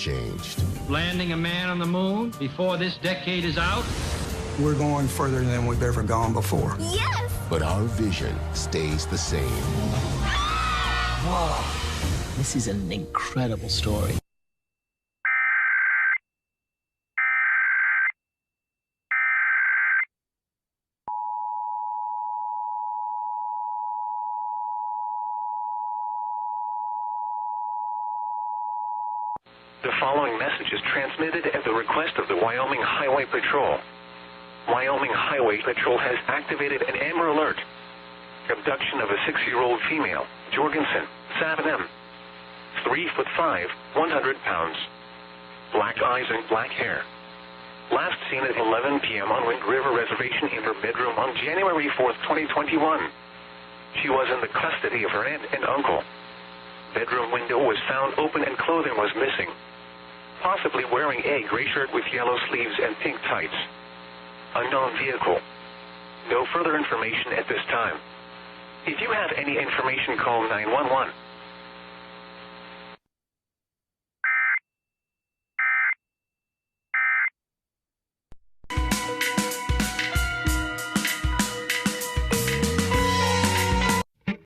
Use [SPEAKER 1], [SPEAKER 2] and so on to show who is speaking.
[SPEAKER 1] changed.
[SPEAKER 2] Landing a man on the moon before this decade is out?
[SPEAKER 3] We're going further than we've ever gone before.
[SPEAKER 4] Yes!
[SPEAKER 1] But our vision stays the same.
[SPEAKER 5] Whoa. This is an incredible story.
[SPEAKER 6] The following message is transmitted at the request of the Wyoming Highway Patrol. Wyoming Highway Patrol has activated an Amber Alert. Abduction of a 6-year-old female, Jorgensen, 7M. 3'5", 100 pounds. Black eyes and black hair. Last seen at 11 p.m. on Wind River Reservation in her bedroom on January 4th, 2021. She was in the custody of her aunt and uncle. Bedroom window was found open and clothing was missing. Possibly wearing a gray shirt with yellow sleeves and pink tights. Unknown vehicle. No further information at this time. If you have any information, call 911.